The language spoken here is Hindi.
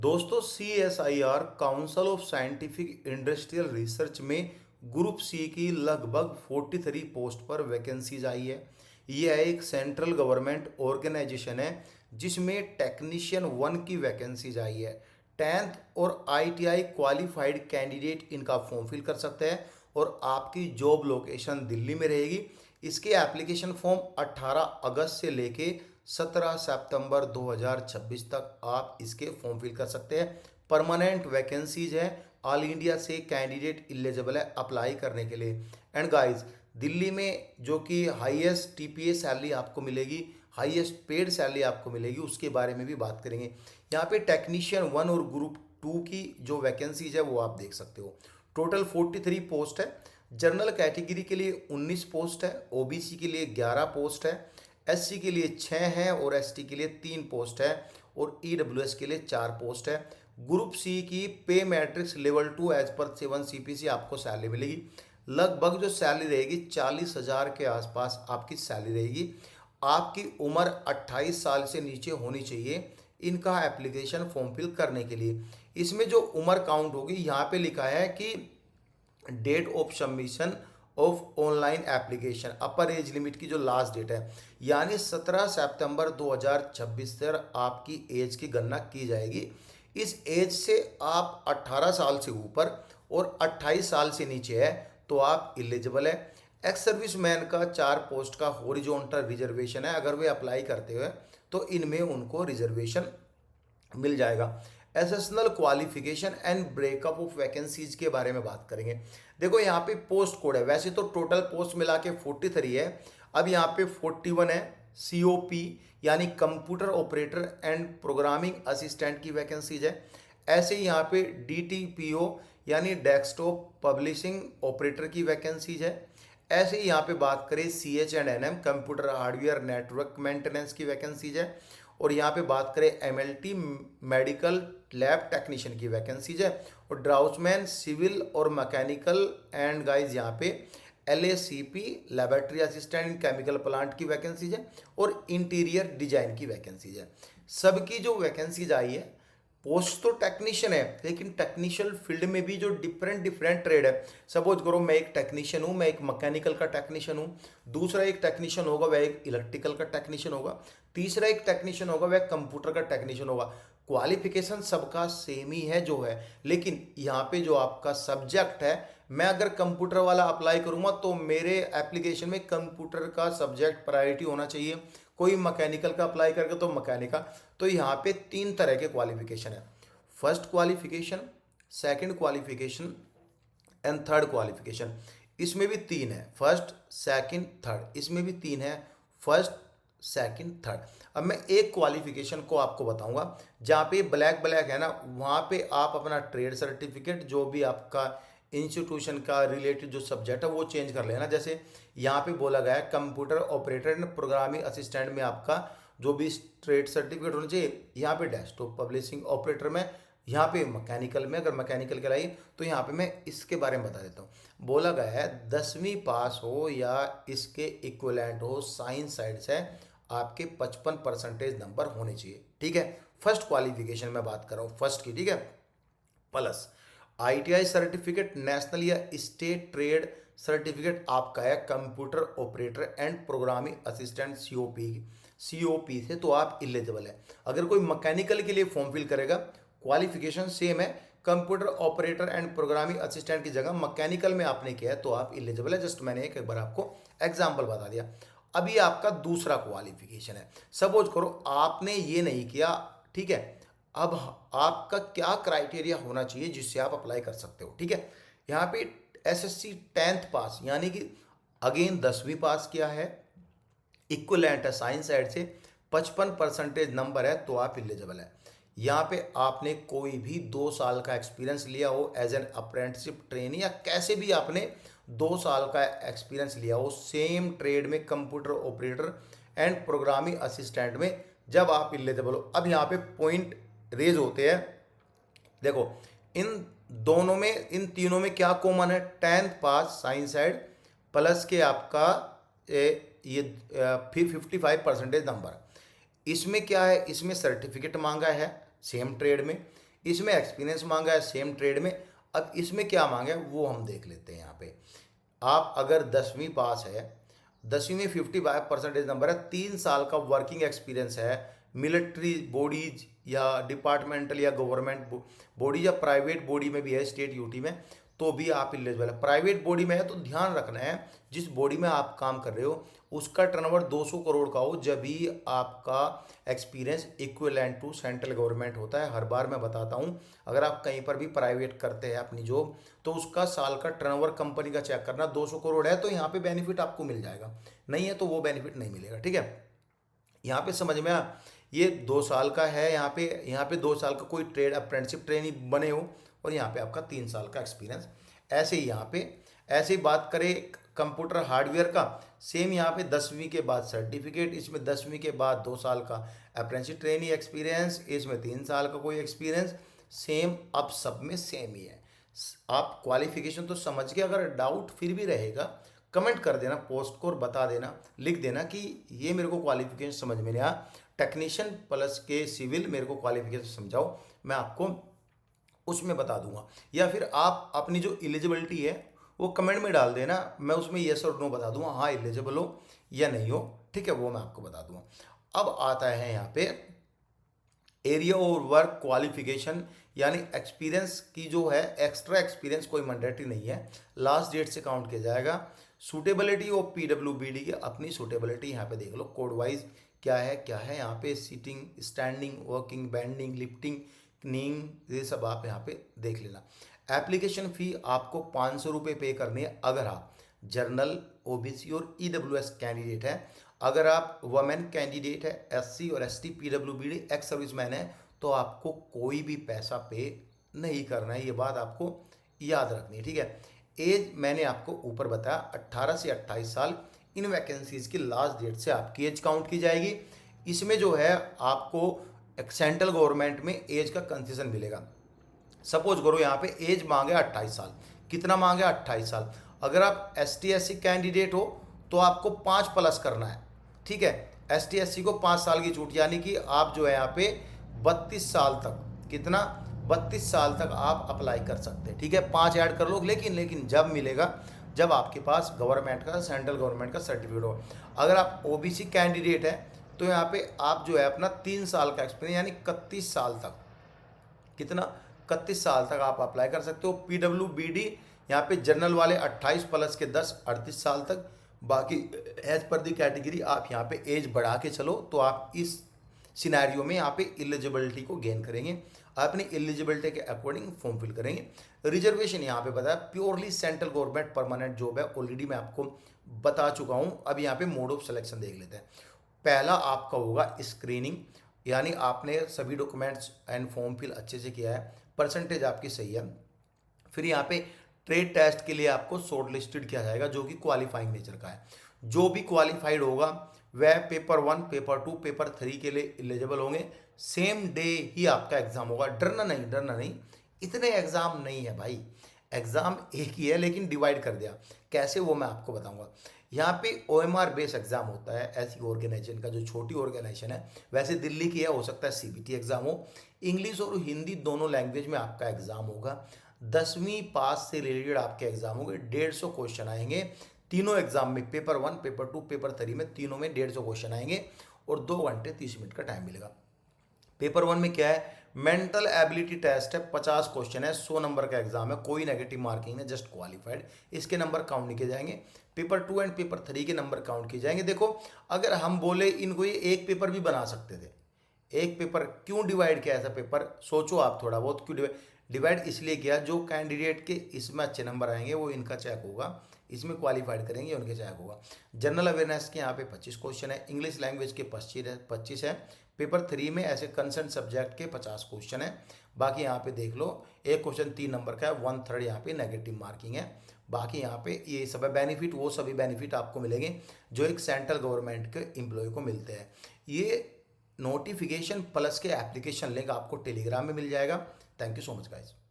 दोस्तों CSIR council of scientific industrial research में ग्रुप सी की लगभग 43 पोस्ट पर वैकेंसीज आई है। यह एक सेंट्रल गवर्नमेंट ऑर्गेनाइजेशन है जिसमें टेक्नीशियन 1 की वैकेंसीज आई है। 10th और ITI क्वालिफाइड कैंडिडेट इनका फॉर्म फिल कर सकते हैं और आपकी जॉब लोकेशन दिल्ली में रहेगी। इसके एप्लीकेशन फॉर्म 18 अगस्त से लेके 17 सितंबर 2026 तक आप इसके फॉर्म फिल कर सकते हैं। परमानेंट वैकेंसीज है। ऑल इंडिया से कैंडिडेट एलिजिबल है अप्लाई करने के लिए। एंड गाइस, दिल्ली में जो कि हाईएस्ट TPA सैलरी आपको मिलेगी, हाईएस्ट पेड सैलरी आपको मिलेगी, उसके बारे में भी बात करेंगे। यहाँ पे टेक्नीशियन 1 और ग्रुप 2 की जो वैकेंसीज है वो आप देख सकते हो। टोटल 43 पोस्ट है। जनरल कैटेगरी के लिए 19 पोस्ट है, OBC के लिए 11 पोस्ट है, SC के लिए 6 है और ST के लिए 3 पोस्ट है और EWS के लिए 4 पोस्ट है। ग्रुप सी की पे matrix level 2 as per 7 CPC आपको सैलरी मिलेगी। लगभग जो सैलरी रहेगी 40,000 के आसपास आपकी सैलरी रहेगी। आपकी उम्र 28 साल से नीचे होनी चाहिए इनका एप्लीकेशन फॉर्म फिल करने के लिए। इसमें जो उम्र काउंट होगी यहाँ पे लिखा है कि date of submission of online application, upper age limit की जो लास्ट डेट है यानी 17 सितंबर 2026 से आपकी एज की गणना की जाएगी। इस एज से आप 18 साल से ऊपर और 28 साल से नीचे है तो आप एलिजिबल है। एक्स सर्विस मैन का 4 पोस्ट का हॉरिजॉन्टल रिजर्वेशन है, अगर वे अप्लाई करते हुए तो इनमें उनको रिजर्वेशन मिल जाएगा। Essential qualification and breakup of vacancies के बारे में बात करेंगे। देखो यहाँ पे पोस्ट कोड है, वैसे तो टोटल पोस्ट मिला के 43 है, अब यहाँ पे 41 है COP यानी computer operator and programming assistant की वैकेंसीज है। ऐसे ही यहाँ पे DTPO यानी डेस्कटॉप पब्लिशिंग ऑपरेटर की वैकेंसीज है। ऐसे ही यहाँ पे बात करें CH&NM computer hardware network maintenance की वैकेंसीज है। और यहाँ पे बात करें MLT मेडिकल लैब टेक्नीशियन की वैकेंसीज है। और ड्राउसमैन सिविल और मैकेनिकल एंड गाइज यहाँ पे LACP laboratory assistant in chemical plant की वैकेंसीज है और इंटीरियर डिजाइन की वैकेंसीज है। सबकी जो वैकेंसीज आई है, पोस्ट तो टेक्नीशियन है लेकिन टेक्नीशियल फील्ड में भी जो डिफरेंट डिफरेंट ट्रेड है। सपोज करो मैं एक टेक्नीशियन हूँ, मैं एक मैकेनिकल का टेक्नीशियन हूँ, दूसरा एक टेक्नीशियन होगा वह एक इलेक्ट्रिकल का टेक्नीशियन होगा, तीसरा एक टेक्नीशियन होगा वह कंप्यूटर का टेक्नीशियन होगा। क्वालिफिकेशन सबका सेम ही है जो है, लेकिन यहाँ पे जो आपका सब्जेक्ट है, मैं अगर कंप्यूटर वाला अप्लाई करूँगा तो मेरे एप्लीकेशन में कंप्यूटर का सब्जेक्ट प्रायोरिटी होना चाहिए। कोई मैकेनिकल का अप्लाई करके तो मैकेनिकल। तो यहाँ पे 3 तरह के क्वालिफिकेशन है, first qualification, second qualification and third qualification. इसमें भी 3 है, फर्स्ट सेकंड थर्ड, इसमें भी 3 है, फर्स्ट सेकंड थर्ड। अब मैं एक क्वालिफिकेशन को आपको बताऊंगा, जहाँ पे ब्लैक ब्लैक है ना, वहाँ पे आप अपना ट्रेड सर्टिफिकेट जो भी आपका इंस्टीट्यूशन का रिलेटेड जो सब्जेक्ट है वो चेंज कर लेना। जैसे यहाँ पे बोला गया है computer operator and programming assistant में आपका जो भी ट्रेड सर्टिफिकेट होना चाहिए, यहाँ पे डेस्कटॉप पब्लिशिंग ऑपरेटर में, यहाँ पे मैकेनिकल में अगर मैकेनिकल कहलाई तो यहाँ पे मैं इसके बारे में बता देता हूँ। बोला गया है 10वीं पास हो या इसके इक्विवेलेंट हो साइंस साइड से आपके 55% नंबर होने चाहिए। ठीक है, फर्स्ट क्वालिफिकेशन में बात कर रहा हूँ फर्स्ट की। ठीक है, प्लस ITI सर्टिफिकेट नेशनल या स्टेट ट्रेड सर्टिफिकेट आपका है computer operator and programming assistant COP से तो आप इलिजिबल है। अगर कोई मैकेनिकल के लिए फॉर्म फिल करेगा, क्वालिफिकेशन सेम है, computer operator and programming assistant की जगह मैकेनिकल में आपने किया है तो आप इलिजिबल है। जस्ट मैंने एक बार आपको एग्जाम्पल बता दिया। अभी आपका दूसरा क्वालिफिकेशन है, सपोज करो आपने ये नहीं किया, ठीक है, अब आपका क्या क्राइटेरिया होना चाहिए जिससे आप अप्लाई कर सकते हो। ठीक है, यहाँ पे SSC 10th पास यानी कि अगेन 10वीं पास किया है, इक्वलेंट है साइंस साइड से, 55% नंबर है तो आप एलिजिबल है। यहाँ पे आपने कोई भी 2 साल का एक्सपीरियंस लिया हो एज एन अप्रेंटिसशिप ट्रेनी या कैसे भी आपने 2 साल का एक्सपीरियंस लिया हो सेम ट्रेड में computer operator and programming assistant में, जब आप एलिजिबल हो। अब यहाँ पे पॉइंट रेज होते हैं। देखो इन दोनों में, इन तीनों में क्या कॉमन है, 10th पास साइंस साइड प्लस के आपका ये फिर 55% नंबर। इसमें क्या है, इसमें सर्टिफिकेट मांगा है सेम ट्रेड में, इसमें एक्सपीरियंस मांगा है सेम ट्रेड में। अब इसमें क्या मांगा है वो हम देख लेते हैं। यहाँ पे आप अगर 10वीं पास है, 10वीं में 55% नंबर है, 3 साल का वर्किंग एक्सपीरियंस है, मिलिट्री बॉडीज या डिपार्टमेंटल या गवर्नमेंट बॉडी या प्राइवेट बॉडी में भी है, स्टेट यूटी में, तो भी आप एलिजिबल है। प्राइवेट बॉडी में है तो ध्यान रखना है जिस बॉडी में आप काम कर रहे हो उसका टर्नओवर 200 करोड़ का हो, जब भी आपका experience equivalent to central government होता है। हर बार मैं बताता हूँ, अगर आप कहीं पर भी प्राइवेट करते हैं अपनी जॉब तो उसका साल का टर्नओवर कंपनी का चेक करना, 200 करोड़ है तो यहाँ पे बेनिफिट आपको मिल जाएगा, नहीं है तो वो बेनिफिट नहीं मिलेगा। ठीक है, यहाँ पे समझ में आ, ये 2 साल का है, यहाँ पे 2 साल का कोई ट्रेड अप्रेंटिसशिप ट्रेनी बने हो, और यहाँ पे आपका 3 साल का एक्सपीरियंस। ऐसे ही यहाँ पे ऐसे ही बात करें कंप्यूटर हार्डवेयर का, सेम यहाँ पे 10वीं के बाद सर्टिफिकेट, इसमें 10वीं के बाद 2 साल का अप्रेंटिसशिप ट्रेनी एक्सपीरियंस, इसमें 3 साल का कोई एक्सपीरियंस, सेम अब सब में सेम ही है। आप क्वालिफिकेशन तो समझ के, अगर डाउट फिर भी रहेगा कमेंट कर देना, पोस्ट को और बता देना, लिख देना कि ये मेरे को क्वालिफिकेशन समझ में नहीं आया, टेक्नीशियन प्लस के सिविल मेरे को क्वालिफिकेशन समझाओ, मैं आपको उसमें बता दूंगा। या फिर आप अपनी जो एलिजिबिलिटी है वो कमेंट में डाल देना, मैं उसमें येस और नो बता दूंगा, हाँ एलिजिबल हो या नहीं हो। ठीक है, वो मैं आपको बता दूंगा। अब आता है यहाँ पे एरिया और वर्क क्वालिफिकेशन, यानी एक्सपीरियंस की जो है, एक्स्ट्रा एक्सपीरियंस कोई मैंडेटरी नहीं है, लास्ट डेट से काउंट किया जाएगा। सूटेबिलिटी ऑफ पीडब्ल्यूबीडी की अपनी सूटेबिलिटी यहाँ पे देख लो कोड वाइज क्या है यहाँ पे sitting, standing, working, bending, lifting, kneeling, ये सब आप यहाँ पे देख लेना। एप्लीकेशन फ़ी आपको 500 रुपये पे करनी है अगर आप जर्नल, ओबीसी और ईडब्ल्यूएस कैंडिडेट है। अगर आप वमेन कैंडिडेट है, एससी और एसटी, पीडब्ल्यूबीडी, एक्स सर्विसमैन है, तो आपको कोई भी पैसा पे नहीं करना है, ये बात आपको याद रखनी है। ठीक है, एज मैंने आपको ऊपर बताया 18 से 28 साल, इन वैकेंसीज की लास्ट डेट से आपकी एज काउंट की जाएगी। इसमें जो है आपको सेंट्रल गवर्नमेंट में एज का कंसेशन मिलेगा। सपोज करो यहाँ पे एज मांगे 28 साल, कितना मांगे 28 साल। अगर आप S T S C candidate हो तो आपको 5+ करना है। ठीक है, एस टी एस सी को 5 साल की छूट, यानी कि आप जो है यहाँ पे 32 साल तक, कितना 32 साल तक आप अप्लाई कर सकते हैं। ठीक है, 5 ऐड कर लो, लेकिन जब मिलेगा जब आपके पास गवर्नमेंट का, सेंट्रल गवर्नमेंट का सर्टिफिकेट हो। अगर आप ओबीसी कैंडिडेट है तो यहाँ पे आप जो है अपना 3 साल का एक्सपीरियंस, यानी 31 साल तक, कितना 31 साल तक आप अप्लाई कर सकते हो। पीडब्ल्यूबीडी यहाँ पे जनरल वाले 28 प्लस के 10, 38 साल तक। बाकी एज पर दी कैटेगरी आप यहाँ पे एज बढ़ा के चलो तो आप इस सिनेरियो में यहाँ पे एलिजिबिलिटी को गेन करेंगे, अपनी एलिजिबिलिटी के अकॉर्डिंग फॉर्म फिल करेंगे। रिजर्वेशन यहाँ पे बताया purely central government permanent job है, ऑलरेडी मैं आपको बता चुका हूँ। अब यहाँ पे मोड ऑफ सिलेक्शन देख लेते हैं। पहला आपका होगा स्क्रीनिंग, यानी आपने सभी डॉक्यूमेंट्स एंड फॉर्म फिल अच्छे से किया है, परसेंटेज आपकी सही है। फिर यहाँ पे ट्रेड टेस्ट के लिए आपको शॉर्ट लिस्टेड किया जाएगा जो कि क्वालिफाइंग नेचर का है। जो भी क्वालिफाइड होगा वह पेपर 1, पेपर 2, पेपर 3 के लिए एलिजिबल होंगे। सेम डे ही आपका एग्जाम होगा, डरना नहीं, इतने एग्जाम नहीं है भाई, एग्जाम एक ही है लेकिन डिवाइड कर दिया। कैसे वो मैं आपको बताऊंगा। यहाँ पे OMR बेस एग्जाम होता है ऐसी ऑर्गेनाइजेशन का जो छोटी ऑर्गेनाइजेशन है, वैसे दिल्ली की है, हो सकता है CBT एग्जाम हो। इंग्लिश और हिंदी दोनों लैंग्वेज में आपका एग्जाम होगा। 10वीं पास से रिलेटेड आपके एग्जाम होंगे, 150 क्वेश्चन आएंगे तीनों एग्जाम में, पेपर 1, पेपर 2, पेपर 3 में, तीनों में 150 क्वेश्चन आएंगे और 2 घंटे 30 मिनट का टाइम मिलेगा। पेपर 1 में क्या है, मेंटल एबिलिटी टेस्ट है, 50 क्वेश्चन है, 100 नंबर का एग्जाम है, कोई नेगेटिव मार्किंग है, जस्ट क्वालिफाइड, इसके नंबर काउंट नहीं किए जाएंगे। पेपर 2 एंड पेपर 3 के नंबर काउंट किए जाएंगे। देखो अगर हम बोले इनको ये एक पेपर भी बना सकते थे, एक पेपर क्यों डिवाइड किया ऐसा पेपर, सोचो आप थोड़ा बहुत, क्यों डिवाइड इसलिए किया, जो कैंडिडेट के इसमें अच्छे नंबर आएंगे वो इनका चेक होगा, इसमें क्वालिफाइड करेंगे उनके चेक होगा। जनरल अवेयरनेस के यहाँ पे 25 क्वेश्चन है, इंग्लिश लैंग्वेज के 25 है, पेपर 3 में ऐसे कंसर्न सब्जेक्ट के 50 क्वेश्चन है। बाकी यहाँ पे देख लो एक क्वेश्चन 3 नंबर का है, 1/3 यहाँ पे नेगेटिव मार्किंग है। बाकी यहाँ पे ये सब है बेनिफिट, वो सभी बेनिफिट आपको मिलेंगे जो एक सेंट्रल गवर्नमेंट के एम्प्लॉय को मिलते हैं। ये नोटिफिकेशन प्लस के एप्लीकेशन लिंक आपको टेलीग्राम में मिल जाएगा। Thank you so much guys.